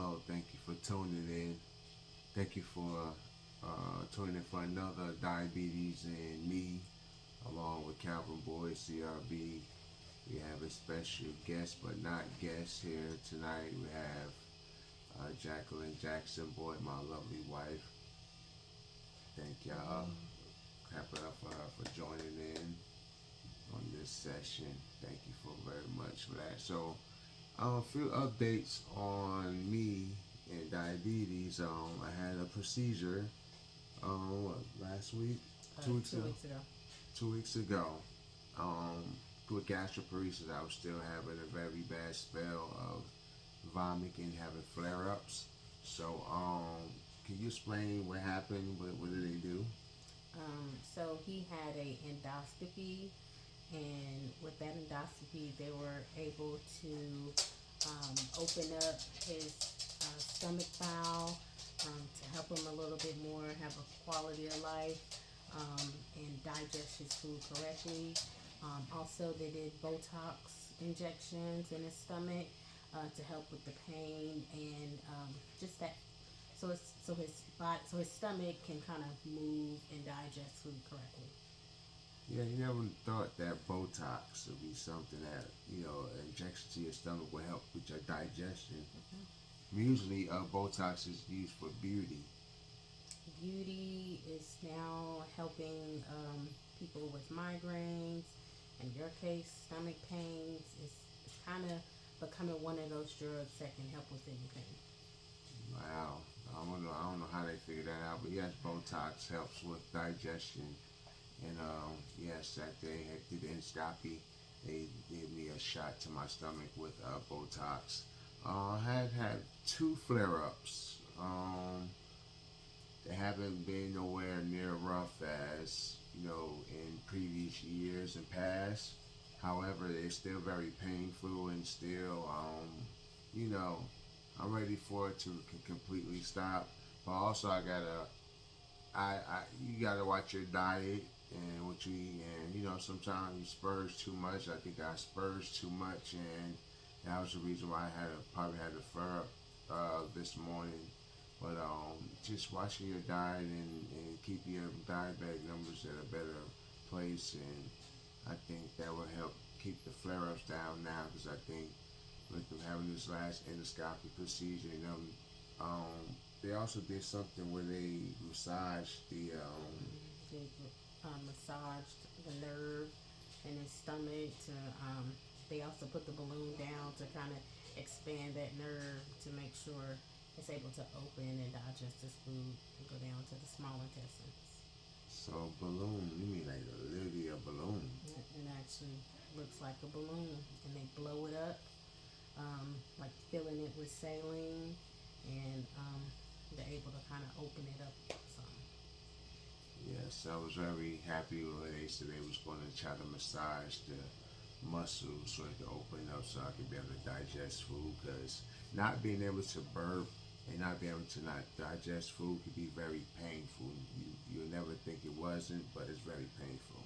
Hello, thank you for tuning in. Thank you for tuning in for another Diabetes and Me, along with Calvin Boyd, CRB. We have a special guest, but not guest here tonight. We have Jacqueline Jackson Boyd, my lovely wife. Thank y'all. Clap it up for her for joining in on this session. Thank you for very much for that. So, a few updates on me and diabetes. I had a procedure. Last week, 2 weeks two ago. weeks ago. 2 weeks ago. Um, with gastroparesis, I was still having a very bad spell of vomiting, having flare-ups. So, can you explain what happened? What did they do? So he had a endoscopy, and with that endoscopy, they were able to open up his stomach bowel to help him a little bit more have a quality of life and digest his food correctly. Also, they did Botox injections in his stomach to help with the pain and just that so his stomach can kind of move and digest food correctly. Yeah, you never thought that Botox would be something that, injection to your stomach would help with your digestion. Usually, Botox is used for beauty. Beauty is now helping people with migraines. In your case, stomach pains. It's kind of becoming one of those drugs that can help with anything. Wow. I don't know how they figured that out, but yes, Botox helps with digestion. And yes, that day I did the endoscopy. They gave me a shot to my stomach with Botox. I had two flare-ups. They haven't been nowhere near rough as in previous years and past. However, they're still very painful and still you know I'm ready for it to completely stop. But also, you gotta watch your diet and what you eat. And sometimes you spurge too much. I think I spurged too much, and that was the reason why probably had a flare up this morning. But just watching your diet and keep your diabetic numbers at a better place, and I think that will help keep the flare ups down now. Because I think with them having this last endoscopic procedure, they also did something where they massaged the They massaged the nerve in his stomach to. They also put the balloon down to kind of expand that nerve to make sure it's able to open and digest his food and go down to the small intestines. so balloon. You mean like literally a balloon? It actually looks like a balloon, and they blow it up, like filling it with saline, and they're able to kind of open it up some. Yes, I was very happy when they said they was going to try to massage the muscles so it could open up so I could be able to digest food. Because not being able to burp and not being able to not digest food could be very painful. You'll never think it wasn't, but it's very painful.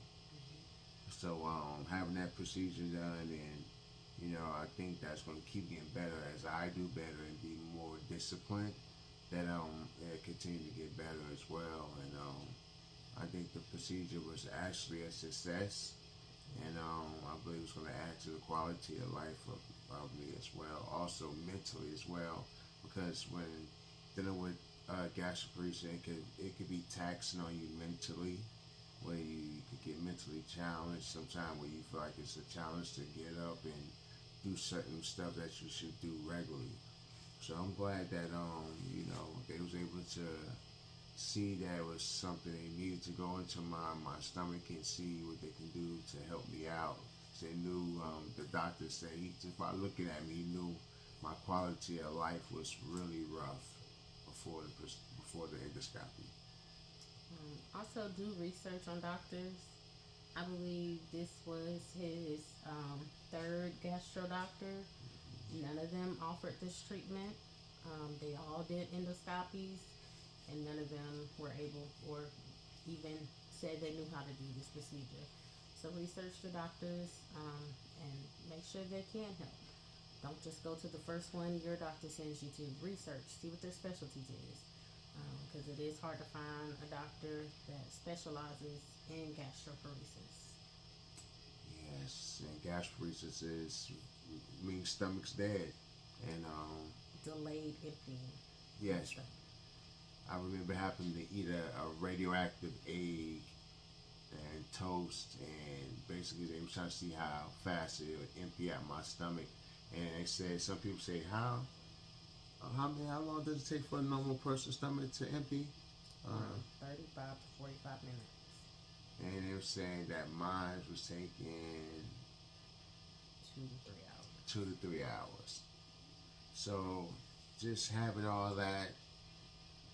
So having that procedure done, and I think that's going to keep getting better as I do better and be more disciplined. That it continue to get better as well, and I think the procedure was actually a success, and I believe it's going to add to the quality of life of me as well, also mentally as well, because when dealing with gastroparesis, it could be taxing on you mentally, where you could get mentally challenged sometimes, where you feel like it's a challenge to get up and do certain stuff that you should do regularly. So I'm glad that they was able to see that it was something they needed to go into my stomach and see what they can do to help me out. So they knew the doctor said just by looking at me, he knew my quality of life was really rough before the endoscopy. Also, do research on doctors. I believe this was his third gastro doctor. None of them offered this treatment. They all did endoscopies, and none of them were able or even said they knew how to do this procedure. So research the doctors and make sure they can help. Don't just go to the first one your doctor sends you to. Research, see what their specialties is, because it is hard to find a doctor that specializes in gastroparesis. Yes, and gastroparesis is means stomach's dead, and Delayed emptying of the yes, stomach. I remember having to eat a radioactive egg and toast, and basically they were trying to see how fast it would empty out my stomach. And they said some people say how long does it take for a normal person's stomach to empty? Uh, 35 to 45 minutes. and they were saying that mine was taking 2 to 3 hours. 2 to 3 hours. So just having all that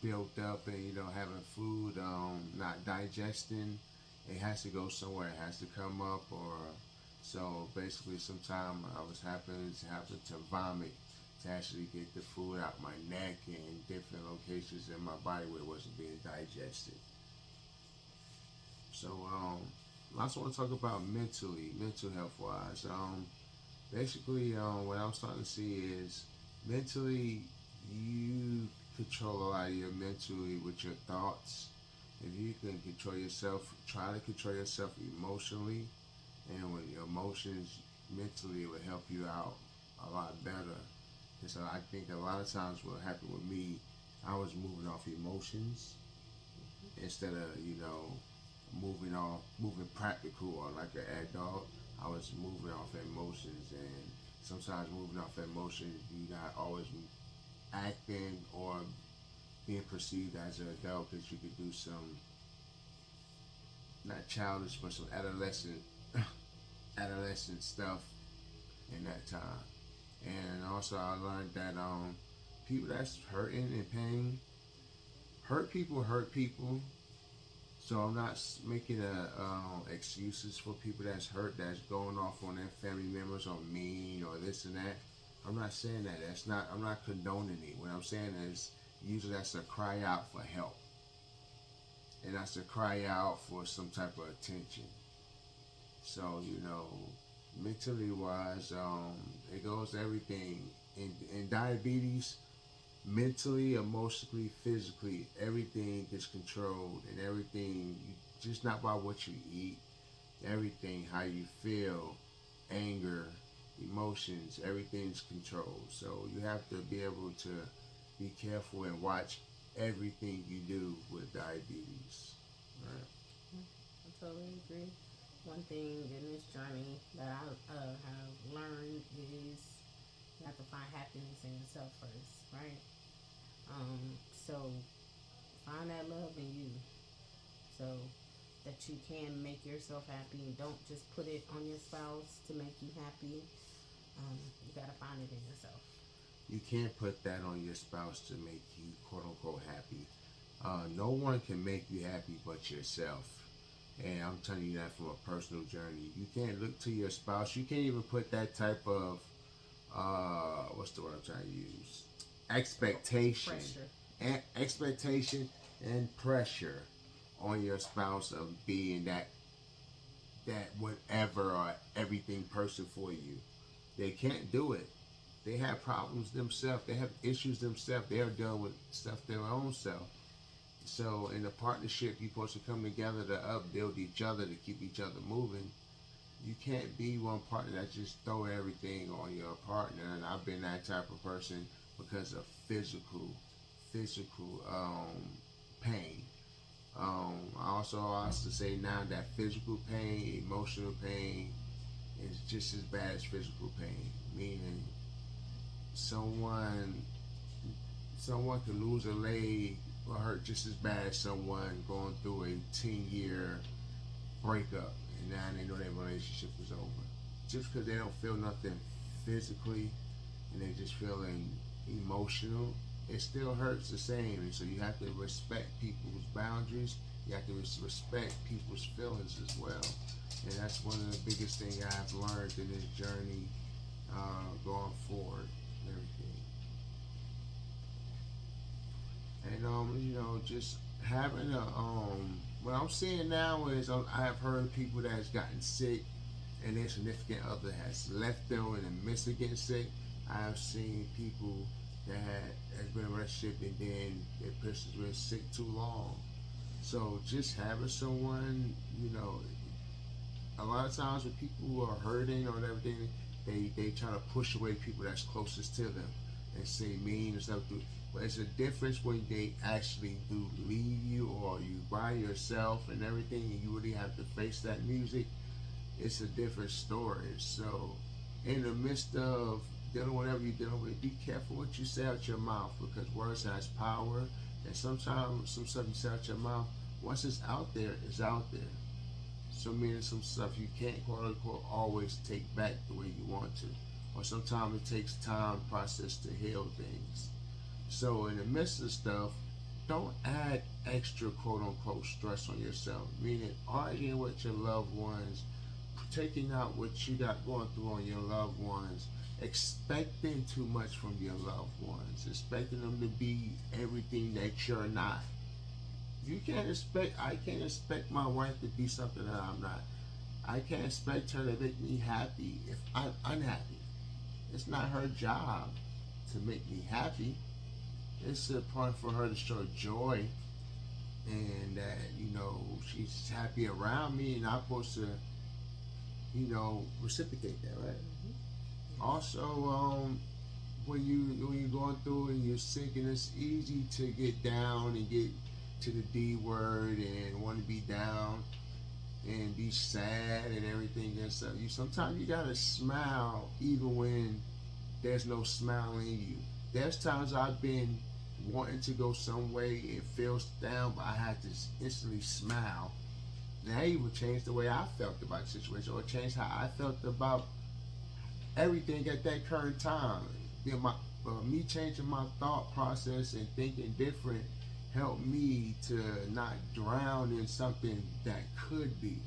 built up, and having food not digesting, it has to go somewhere. It has to come up, or so basically sometime I was happened to vomit to actually get the food out my neck and different locations in my body where it wasn't being digested. So I also want to talk about mental health wise. Basically, what I'm starting to see is mentally, you control a lot of your mentally with your thoughts. If you can control yourself, try to control yourself emotionally, and with your emotions, mentally, it will help you out a lot better. And so I think a lot of times what happened with me, I was moving off emotions instead of moving practical or like an adult. I was moving off emotions, and sometimes moving off emotions, you not always acting or being perceived as an adult, because you could do some not childish but some adolescent stuff in that time. And also I learned that people that's hurting and pain, hurt people. So I'm not making excuses for people that's hurt, that's going off on their family members or mean or this and that. I'm not saying that. That's not. I'm not condoning it. What I'm saying is usually that's a cry out for help, and that's a cry out for some type of attention. So mentally wise, it goes everything in diabetes. Mentally, emotionally, physically, everything is controlled, and everything just not by what you eat. Everything, how you feel, anger, emotions, everything's controlled. So you have to be able to be careful and watch everything you do with diabetes. Right? I totally agree. One thing in this journey that I have learned is you have to find happiness in yourself first, right? So find that love in you, so that you can make yourself happy. Don't just put it on your spouse to make you happy. You gotta find it in yourself. You can't put that on your spouse to make you quote unquote happy. No one can make you happy but yourself. And I'm telling you that from a personal journey. You can't look to your spouse. You can't even put that type of what's the word I'm trying to use? Expectation. Pressure. Expectation and pressure on your spouse of being that whatever or everything person for you. They can't do it. They have problems themselves. They have issues themselves. They're dealing with stuff their own self. So in a partnership, you're supposed to come together to upbuild each other, to keep each other moving. You can't be one partner that just throw everything on your partner. And I've been that type of person because of physical pain. I also have to say now that physical pain, emotional pain, is just as bad as physical pain. Meaning, someone can lose a leg or hurt just as bad as someone going through a 10-year breakup, and now they know their relationship is over. Just because they don't feel nothing physically and they just feeling emotional, it still hurts the same. And so you have to respect people's boundaries. You have to respect people's feelings as well. And that's one of the biggest things I've learned in this journey, going forward and everything. And just having what I'm seeing now is I have heard people that has gotten sick and their significant other has left them and missed again sick. I've seen people that has been in a relationship and then their person's been sick too long. So just having someone, a lot of times when people who are hurting or everything, they try to push away people that's closest to them and say mean and stuff. But it's a difference when they actually do leave you or you by yourself and everything, and you really have to face that music. It's a different story. So, in the midst of dealing with whatever you're dealing with, be careful what you say out your mouth because words has power. And sometimes some stuff you say out your mouth, once it's out there, it's out there. So meaning some stuff you can't quote unquote always take back the way you want to. Or sometimes it takes time process to heal things. So in the midst of stuff, don't add extra quote unquote stress on yourself. Meaning arguing with your loved ones, taking out what you got going through on your loved ones, expecting too much from your loved ones, expecting them to be everything that you're not. I can't expect my wife to be something that I'm not. I can't expect her to make me happy if I'm unhappy. It's not her job to make me happy. It's a point for her to show joy and that, she's happy around me and I'm supposed to, reciprocate that, right? Also, when you're going through and you're sick and it's easy to get down and get to the D word and want to be down and be sad and everything and stuff. Sometimes you gotta smile even when there's no smile in you. There's times I've been wanting to go some way and feel down, but I had to instantly smile. Now even changed the way I felt about the situation, or changed how I felt about everything at that current time. Me changing my thought process and thinking different helped me to not drown in something that could be.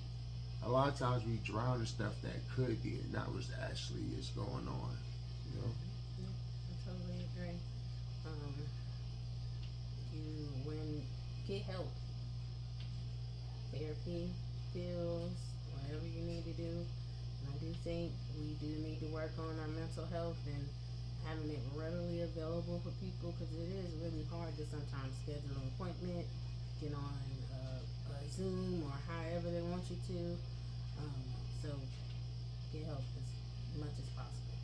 A lot of times we drown in stuff that could be and not what actually is going on. Yeah, I totally agree. You when get help, therapy, pills, whatever you need to do. And I do think we do need to work on our mental health and having it readily available for people because it is really hard to sometimes schedule an appointment, get on a Zoom or however they want you to. So get help as much as possible.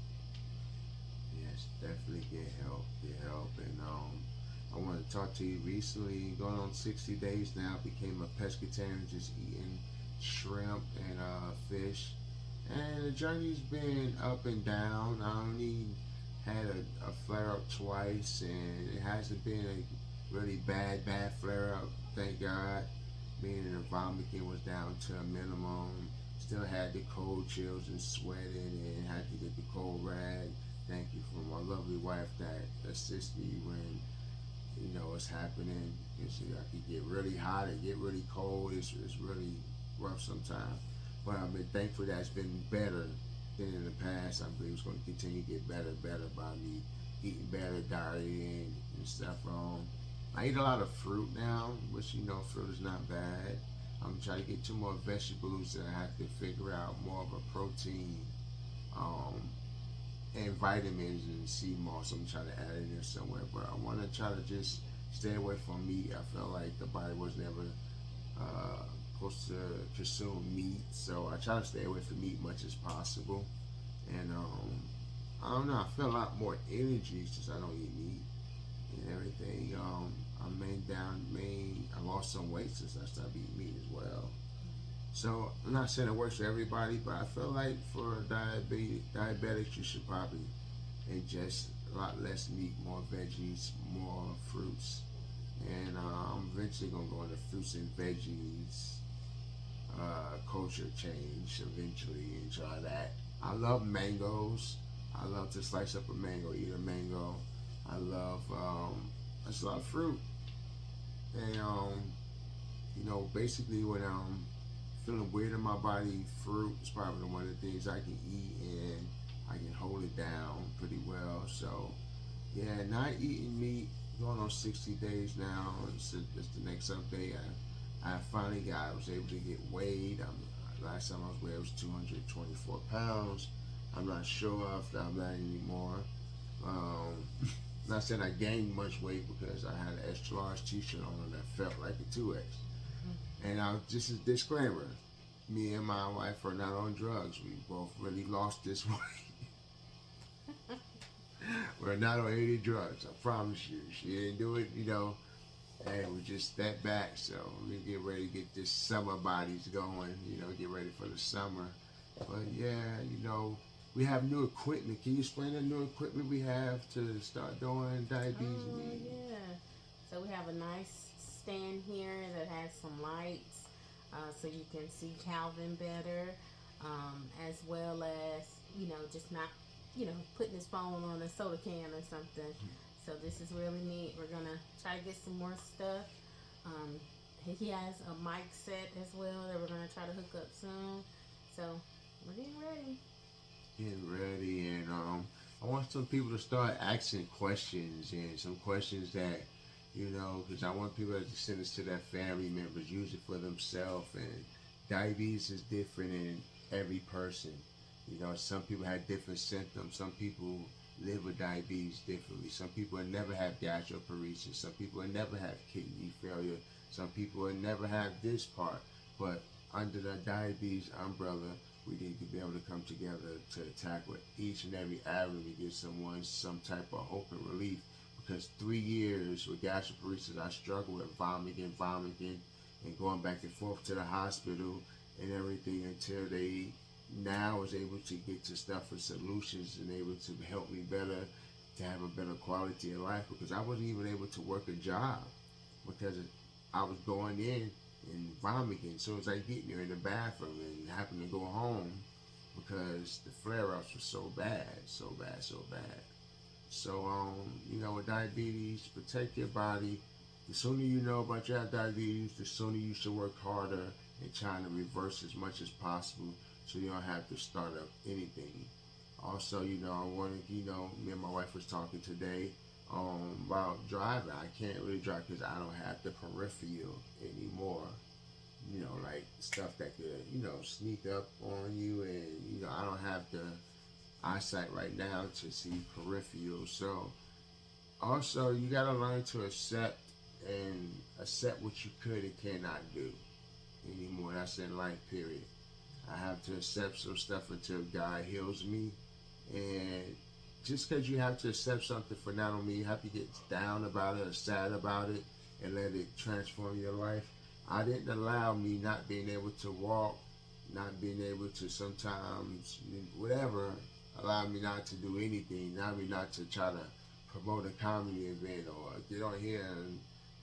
Yes, definitely get help. Get help. And I want to talk to you recently. Going on 60 days now. Became a pescatarian, just eating shrimp and fish. And the journey's been up and down. I only had a flare up twice, and it hasn't been a really bad flare up. Thank God. Meaning the vomiting was down to a minimum. Still had the cold chills and sweating, and had to get the cold rag. Thank you for my lovely wife that assists me when it's happening. I could get really hot and get really cold. It's really rough sometimes. But I've been thankful that it's been better than in the past. I believe it's going to continue to get better and better by me eating better, dieting and stuff. I eat a lot of fruit now, which fruit is not bad. I'm trying to get 2 more vegetables and I have to figure out more of a protein and vitamins and sea moss. I'm trying to add in there somewhere, but I want to try to just stay away from meat. I feel like the body was never supposed to consume meat, so I try to stay away from meat much as possible. And I don't know, I feel a lot more energy since I don't eat meat and everything. I lost some weight since I started eating meat as well. So I'm not saying it works for everybody, but I feel like for diabetics, you should probably ingest a lot less meat, more veggies, more fruits. And I'm eventually gonna go into fruits and veggies culture change eventually and try that. I love mangoes. I love to slice up a mango, eat a mango. I love I just love fruit. And basically when I'm feeling weird in my body, fruit is probably one of the things I can eat and I can hold it down pretty well. So yeah, not eating meat, going on 60 days now. It's the next update. I was able to get weighed. Last time I was weighed, I was 224 pounds. I'm not sure if I'm not anymore. not saying I gained much weight because I had an extra large t-shirt on that felt like a 2X. And just a disclaimer, me and my wife are not on drugs. We both really lost this weight. We're not on any drugs, I promise you. She didn't do it, Hey, we just stepped back, so we get ready to get this summer bodies going, get ready for the summer. But yeah, we have new equipment. Can you explain the new equipment we have to start doing diabetes? Yeah. So we have a nice stand here that has some lights, so you can see Calvin better, as well as just not putting his phone on a soda can or something. So this is really neat. We're gonna try to get some more stuff. He has a mic set as well that we're gonna try to hook up soon. So we're getting ready. And I want some people to start asking questions and some questions that because I want people to send this to their family members, use it for themselves. And diabetes is different in every person. Some people have different symptoms. Some people live with diabetes differently. Some people will never have gastroparesis. Some people will never have kidney failure. Some people will never have this part. But under the diabetes umbrella, we need to be able to come together to tackle each and every avenue to give someone some type of hope and relief. Because 3 years with gastroparesis, I struggled with vomiting, and going back and forth to the hospital and everything until they now was able to get to stuff for solutions and able to help me better, to have a better quality of life, because I wasn't even able to work a job because I was going in and vomiting as soon as I get there in the bathroom and having to go home because the flare-ups were so bad. So, with diabetes, protect your body. The sooner you know about your diabetes, the sooner you should work harder in trying to reverse as much as possible so you don't have to start up anything. Also, I wanted, me and my wife was talking today about driving. I can't really drive because I don't have the peripheral anymore. Like stuff that could, sneak up on you, and, I don't have the eyesight right now to see peripheral. So, also, you got to learn to accept what you could and cannot do anymore. That's in life, period. I have to accept some stuff until God heals me. And just because you have to accept something for not only you have to get down about it or sad about it and let it transform your life. I didn't allow me not being able to walk, not being able to sometimes, whatever, allow me not to do anything, allow me not to try to promote a comedy event or get on here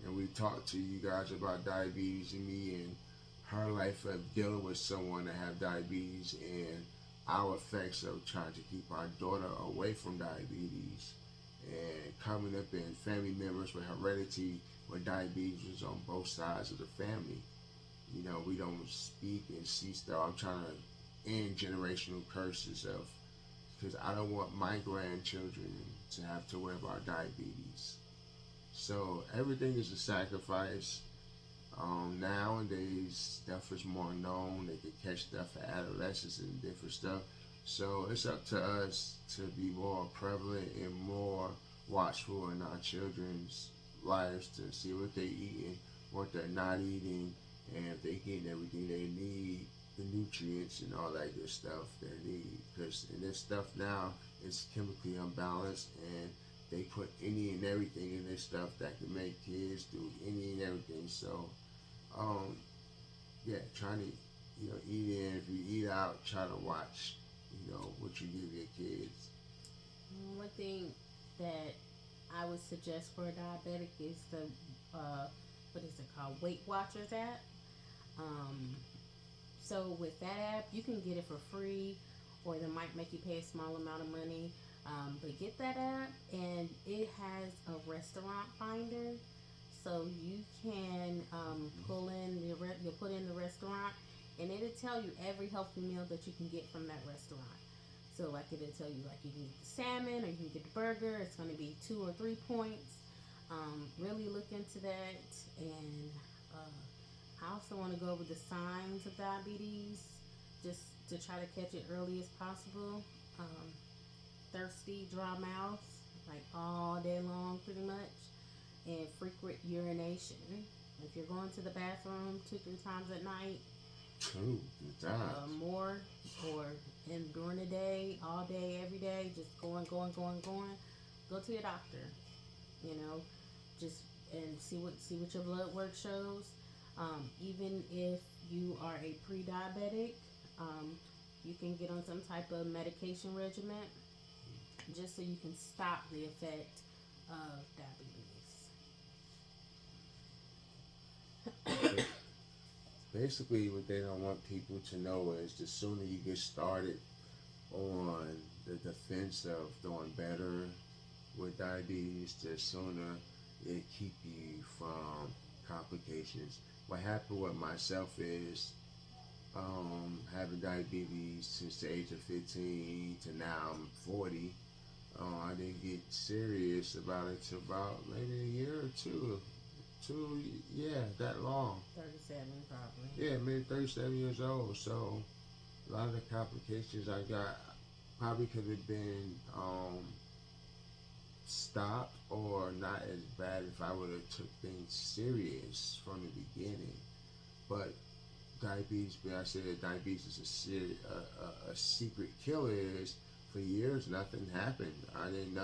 and we talk to you guys about diabetes and me and her life of dealing with someone that have diabetes and our effects of trying to keep our daughter away from diabetes and coming up in family members with heredity where diabetes is on both sides of the family. We don't speak and see stuff. I'm trying to end generational curses of, because I don't want my grandchildren to have to worry about diabetes. So everything is a sacrifice. Nowadays, stuff is more known. They can catch stuff for adolescents and different stuff. So it's up to us to be more prevalent and more watchful in our children's lives to see what they're eating, what they're not eating, and if they're getting everything they need, the nutrients and all that good stuff they need. Because in this stuff now, it's chemically unbalanced, and they put any and everything in this stuff that can make kids do any and everything. So, trying to, eat in. If you eat out, try to watch, what you give your kids. One thing that I would suggest for a diabetic is the what is it called? Weight Watchers app. So with that app, you can get it for free, or they might make you pay a small amount of money. But get that app, and it has a restaurant finder, so you can you'll put in the restaurant, and it'll tell you every healthy meal that you can get from that restaurant. So like it'll tell you like you can get the salmon or you can get the burger. It's going to be 2 or 3 points. Really look into that, and I also want to go over the signs of diabetes, just to try to catch it early as possible. Thirsty, dry mouth, like all day long, pretty much, and frequent urination. If you're going to the bathroom 2, 3 times at night, 2 times. more, or in during the day, all day, every day, just going, go to your doctor. You know, just and see what your blood work shows. Even if you are a pre-diabetic, um, you can get on some type of medication regimen just so you can stop the effect of diabetes. Basically, what they don't want people to know is the sooner you get started on the defense of doing better with diabetes, the sooner it keep you from complications. What happened with myself is having diabetes since the age of 15 to now I'm 40. I didn't get serious about it till about maybe a year or two. Yeah, that long. 37, probably. Yeah, maybe 37 years old. So a lot of the complications I got probably could have been stopped or not as bad if I would have took things serious from the beginning. But diabetes, I said that diabetes is a secret killer. Is for years nothing happened. I didn't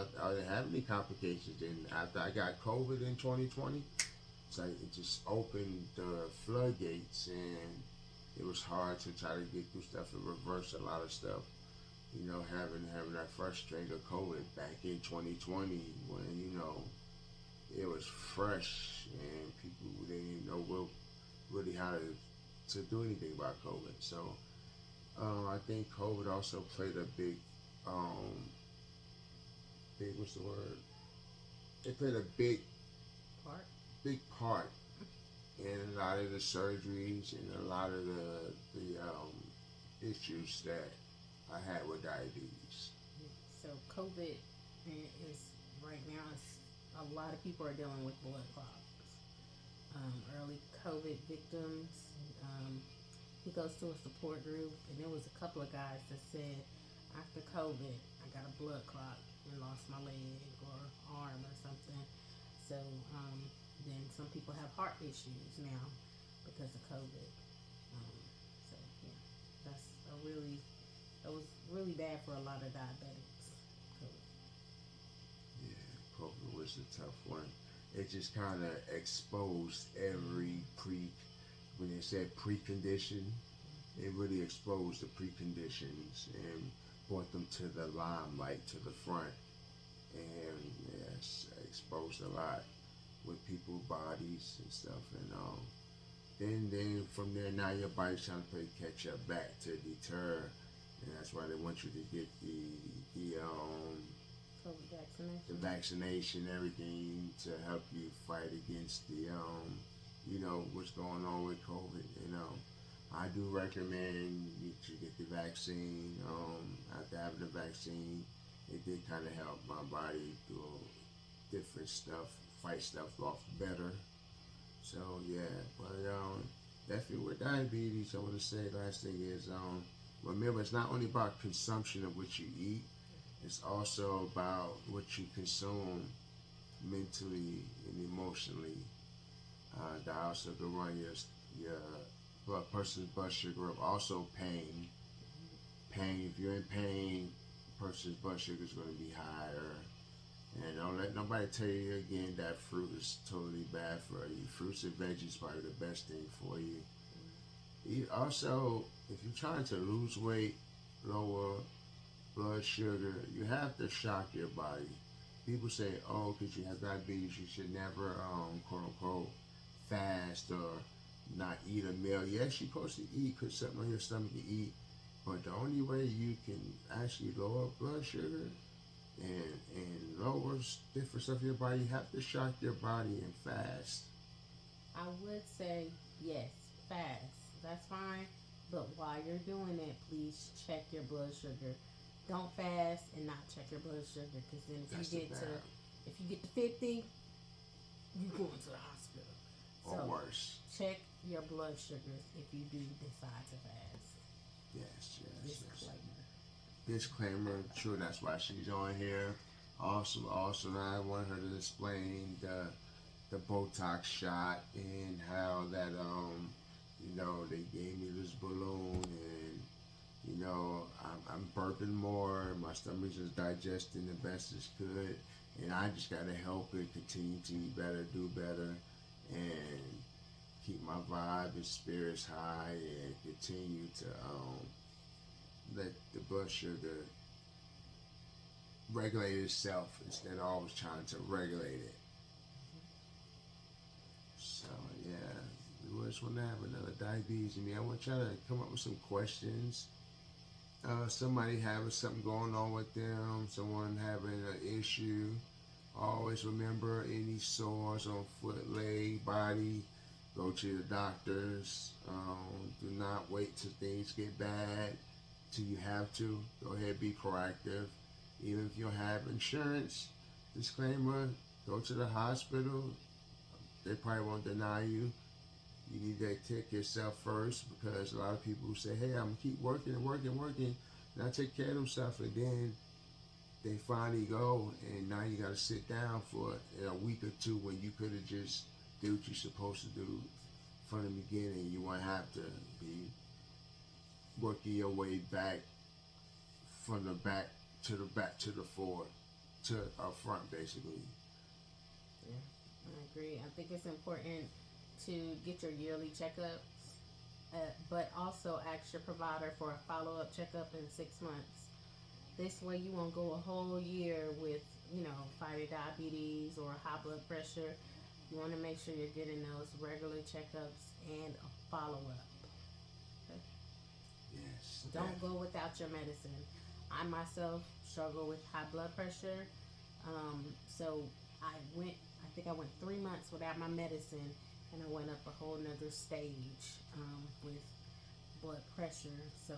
have any complications. And after I got COVID in 2020, it's like it just opened the floodgates, and it was hard to try to get through stuff and reverse a lot of stuff. You know, having that first strain of COVID back in 2020 when it was fresh and people didn't know really how to do anything about COVID. So I think COVID also played a big what's the word? It played a Part. big part in a lot of the surgeries and a lot of the issues that I had with diabetes. So COVID is right now. A lot of people are dealing with blood clots. Early COVID victims. He goes to a support group, and there was a couple of guys that said, after COVID, I got a blood clot and lost my leg or arm or something. So then some people have heart issues now because of COVID. So yeah, that was really bad for a lot of diabetics. COVID. Yeah, COVID was a tough one. It just kind of exposed every when they said precondition, it really exposed the preconditions and brought them to the limelight, to the front, and yes, exposed a lot with people's bodies and stuff. And then from there, now your body's trying to play catch up back to deter, and that's why they want you to get the COVID vaccination. the vaccination, everything to help you fight against what's going on with COVID. I do recommend you get the vaccine. After having the vaccine, it did kind of help my body do different stuff, fight stuff off better. So yeah, but definitely with diabetes, I want to say last thing is remember it's not only about consumption of what you eat, it's also about what you consume mentally and emotionally. That also can run your person's blood sugar up. Also pain. If you're in pain, a person's blood sugar is going to be higher. And don't let nobody tell you again that fruit is totally bad for you. Fruits and veggies are probably the best thing for you. Also, if you're trying to lose weight, lower blood sugar, you have to shock your body. People say, oh, because you have diabetes, you should never, quote unquote, fast or not eat a meal. Yes, you're supposed to eat, put something on your stomach to eat, but the only way you can actually lower blood sugar and lower different stuff in your body, you have to shock your body and fast. I would say yes, fast. That's fine. But while you're doing that, please check your blood sugar. Don't fast and not check your blood sugar, because then if you get to 50, you're going to the hospital. Or So worse. check your blood sugars if you do decide to fast. Yes. Disclaimer. Disclaimer, true, that's why she's on here. Awesome, awesome. I want her to explain the Botox shot and how that they gave me this balloon and I'm burping more. My stomach is digesting the best it could, and I just gotta help it continue to eat better, do better, and keep my vibe and spirits high, and continue to let the blood sugar regulate itself instead of always trying to regulate it. So yeah, we just want to have another diabetes in me. I want y'all to come up with some questions. Somebody having something going on with them, someone having an issue. Always remember any sores on foot, leg, body, go to the doctors. Do not wait till things get bad till you have to. Go ahead, be proactive. Even if you don't have insurance, disclaimer, go to the hospital. They probably won't deny you. You need to take yourself first, because a lot of people say, hey, I'm gonna keep working and working, and I take care of themselves, and then they finally go, and now you gotta sit down for a week or two when you could have just did what you're supposed to do from the beginning. You won't have to be working your way back from the back to the forward to up front, basically. Yeah, I agree. I think it's important to get your yearly checkups, but also ask your provider for a follow-up checkup in 6 months. This way you won't go a whole year with, fighting diabetes or high blood pressure. You want to make sure you're getting those regular checkups and a follow-up. Okay? Yes. Don't go without your medicine. I myself struggle with high blood pressure. So I think I went 3 months without my medicine, and I went up a whole nother stage with blood pressure. So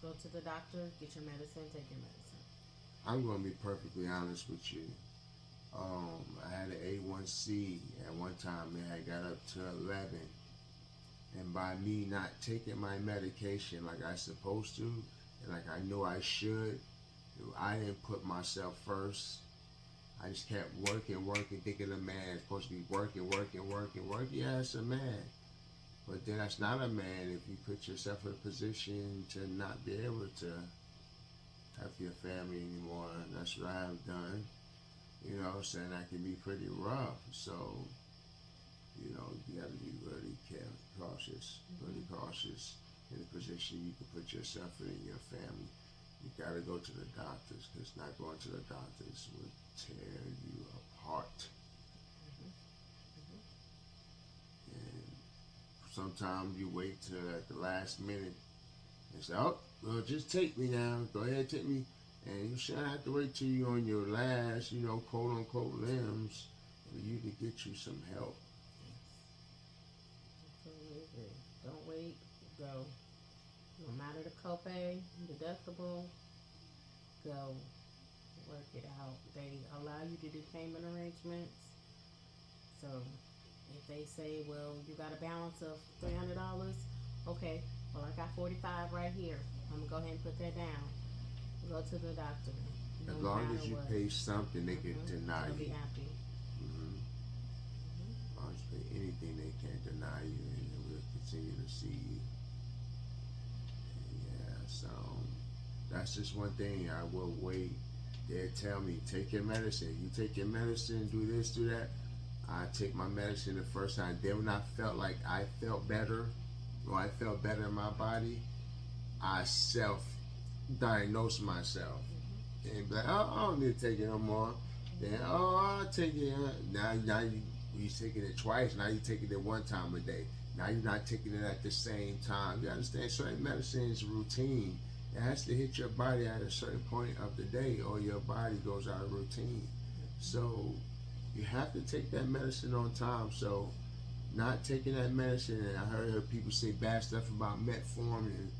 go to the doctor, get your medicine, take your medicine. I'm going to be perfectly honest with you. I had an A1C at one time. It had got up to 11. And by me not taking my medication like I supposed to, and like I know I should, I didn't put myself first. I just kept working, thinking a man is supposed to be working. Yeah, it's a man. But then that's not a man if you put yourself in a position to not be able to have your family anymore. And that's what I've done. Saying that can be pretty rough. So, you got to be really cautious in the position you can put yourself in and your family. You got to go to the doctors, because not going to the doctors will tear you apart. And sometimes you wait till at the last minute and say, oh, well, just take me now. Go ahead, take me. And you shouldn't have to wait till you're on your last, quote unquote limbs for you to get you some help. Totally agree. Don't wait. Go. No matter the copay, deductible, go work it out. They allow you to do payment arrangements. So if they say, well, you got a balance of $300, okay, well, I got 45 right here. I'm going to go ahead and put that down. Go to the doctor. As long as you pay something, they can deny They'll you. be happy. As long as you pay anything, they can't deny you, and they will continue to see you. Yeah, so that's just one thing. I will wait. They tell me, take your medicine. You take your medicine, do this, do that. I take my medicine the first time. Then when I felt like I felt better, or I felt better in my body, I self-diagnosed myself. And be like, oh, I don't need to take it no more. Then, I'll take it. Now you're taking it twice. Now you're taking it one time a day. Now you're not taking it at the same time. You understand? Certain medicine is routine. It has to hit your body at a certain point of the day, or your body goes out of routine. So you have to take that medicine on time. So not taking that medicine, and I heard people say bad stuff about metformin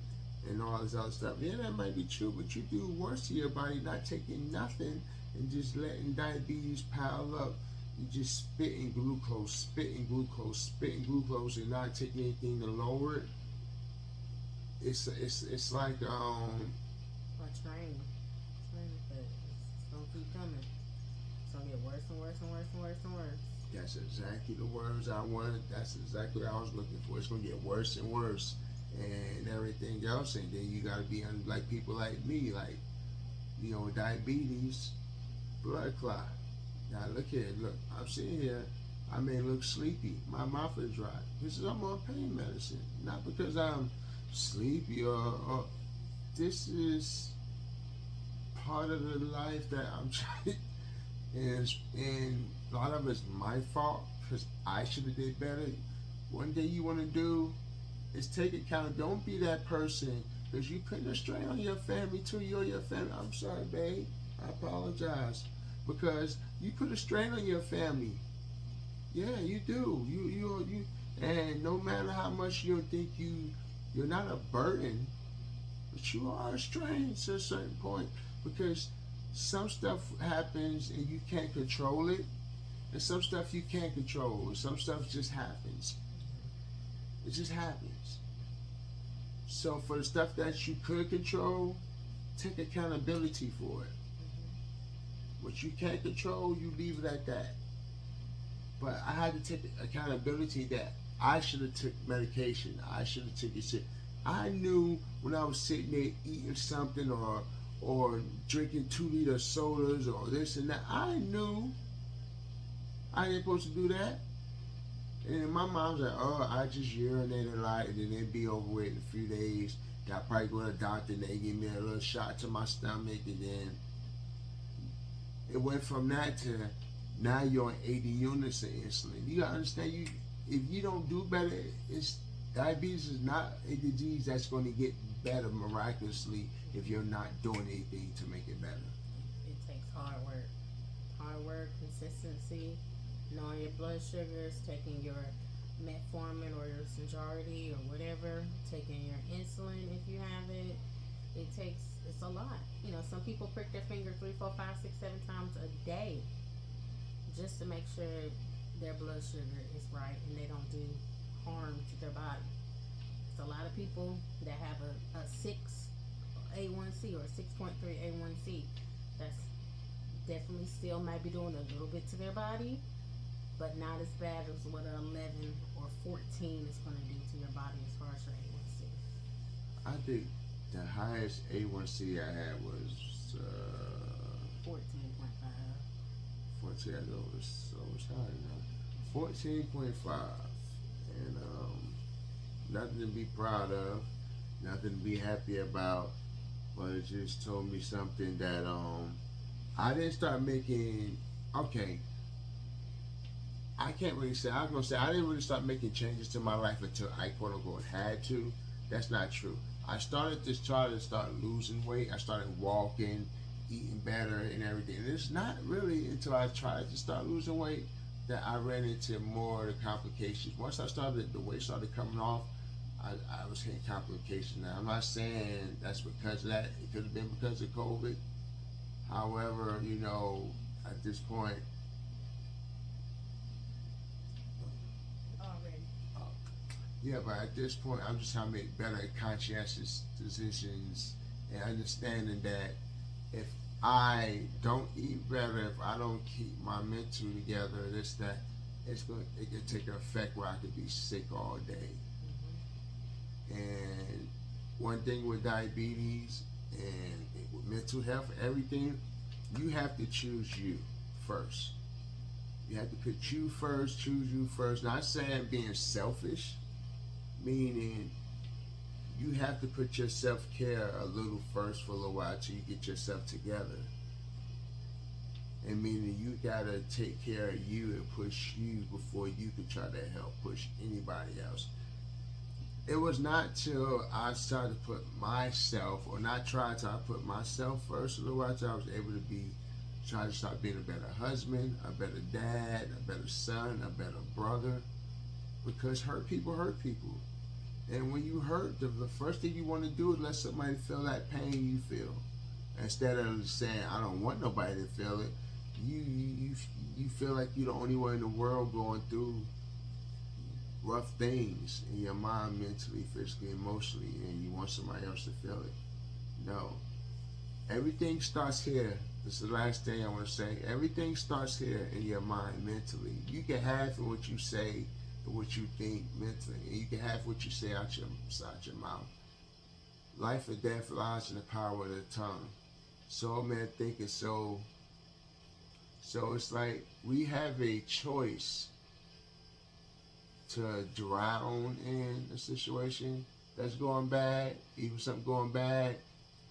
and all this other stuff. Yeah, that might be true, but you do worse to your body not taking nothing and just letting diabetes pile up. You just spitting glucose, and not taking anything to lower it. It's like Or train, but it's gonna keep coming. worse and worse and worse and worse and worse. That's exactly the words I wanted. That's exactly what I was looking for. It's gonna get worse and worse, and everything else. And then you gotta be like people like me, like diabetes, blood clot. Now look here, look. I'm sitting here. I may look sleepy. My mouth is dry. This is I'm on pain medicine, not because I'm sleepy or this is part of the life that I'm trying. And a lot of it's my fault because I should have did better. One thing you want to do is take account. Don't be that person because you putting a strain on your family too. You're your family. I'm sorry, babe. I apologize because you put a strain on your family. Yeah, you do. You. And no matter how much you think you're not a burden, but you are a strain to a certain point because some stuff happens and you can't control it, and some stuff you can't control, and some stuff just happens. It just happens. So for the stuff that you could control, take accountability for it. What you can't control, you leave it at that. But I had to take accountability that I should have took medication. I should have taken shit. I knew when I was sitting there eating something or drinking 2-liter sodas or this and that. I knew I ain't supposed to do that. And my mom's like, oh, I just urinated a lot and then it'd be over with in a few days. Got probably go to the doctor and they give me a little shot to my stomach and then it went from that to now you're on 80 units of insulin. You gotta understand, if you don't do better, diabetes is not a disease that's going to get better miraculously if you're not doing anything to make it better. It takes hard work, consistency, knowing your blood sugars, taking your metformin or your Sinjarity or whatever, taking your insulin if you have it. It's a lot. Some people prick their finger 3, 4, 5, 6, 7 times a day just to make sure their blood sugar is right and they don't do harm to their body. It's a lot of people that have a 6 A1C or 6.3 A1C. That's definitely still might be doing a little bit to their body, but not as bad as what an 11 or 14 is going to do to your body as far as your A1C. I think the highest A1C I had was 14.5. 14. I know it was high now. 14.5, and nothing to be proud of, nothing to be happy about, but it just told me something that I didn't start making. Okay, I can't really say. I was gonna say I didn't really start making changes to my life until I quote unquote had to. That's not true. I started to try to start losing weight. I started walking, eating better, and everything. And it's not really until I tried to start losing weight that I ran into more of the complications. Once the weight started coming off, I was hitting complications. Now, I'm not saying that's because of that. It could have been because of COVID. However, at this point, yeah, but at this point, I'm just trying to make better conscientious decisions and understanding that if I don't eat better, if I don't keep my mental together, it can take an effect where I could be sick all day. And one thing with diabetes and with mental health, everything, you have to choose you first. You have to put you first, choose you first. Not saying being selfish, meaning you have to put your self-care a little first for a little while till you get yourself together. And meaning you gotta take care of you and push you before you can try to help push anybody else. It was not till I started to put myself, or not try to put myself first a little while till I was able to try to start being a better husband, a better dad, a better son, a better brother. Because hurt people hurt people. And when you hurt, the first thing you want to do is let somebody feel that pain you feel. Instead of saying, I don't want nobody to feel it, you feel like you're the only one in the world going through rough things in your mind, mentally, physically, emotionally, and you want somebody else to feel it. No. Everything starts here this is the last thing I want to say. Everything starts here in your mind mentally. You can have what you say and what you think mentally, and you can have what you say out your mouth. Life and death lies in the power of the tongue. So man thinking so it's like we have a choice to drown in a situation that's going bad, even something going bad.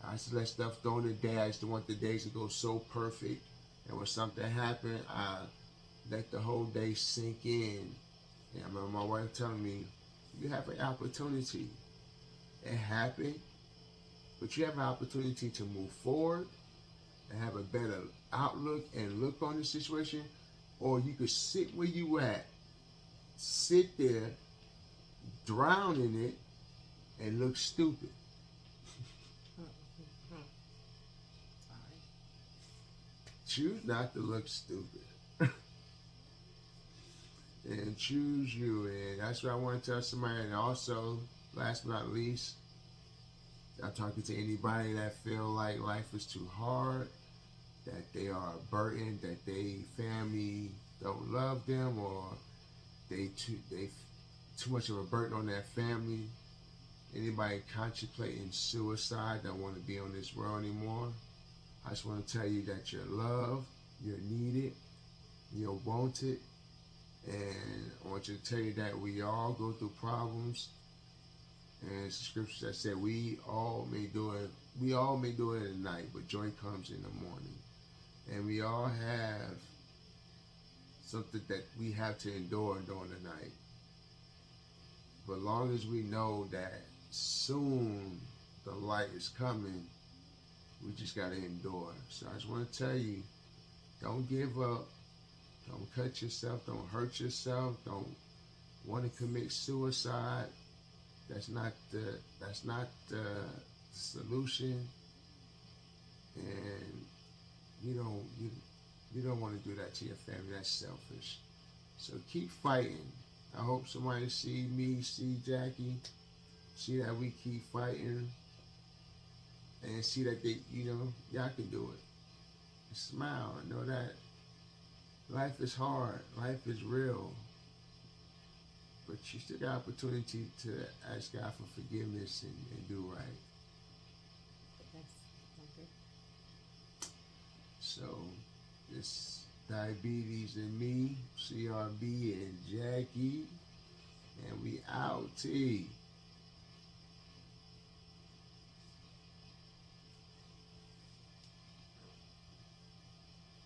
I used to let stuff go in the day. I used to want the days to go so perfect. And when something happened, I let the whole day sink in. And I remember my wife telling me, you have an opportunity. It happened, but you have an opportunity to move forward and have a better outlook and look on the situation. Or you could sit where you at, sit there, drown in it, and look stupid. Choose not to look stupid. And choose you. And that's what I want to tell somebody. And also, last but not least, I'm talking to anybody that feel like life is too hard, that they are a burden, that they family don't love them, or they too much of a burden on their family. Anybody contemplating suicide, don't want to be on this world anymore. I just want to tell you that you're loved, you're needed, you're wanted, and I want you to tell you that we all go through problems. And it's the scripture that said we all may do it at night, but joy comes in the morning. And we all have something that we have to endure during the night. But long as we know that soon the light is coming, we just got to endure. So I just want to tell you, don't give up. Don't cut yourself. Don't hurt yourself. Don't want to commit suicide. That's not the solution. And you don't want to do that to your family. That's selfish. So keep fighting. I hope somebody see me, see Jackie, see that we keep fighting, and see that y'all can do it. And smile and know that life is hard, life is real, but you still got opportunity to ask God for forgiveness and do right. So this diabetes and me, CRB and Jackie, and we out. T.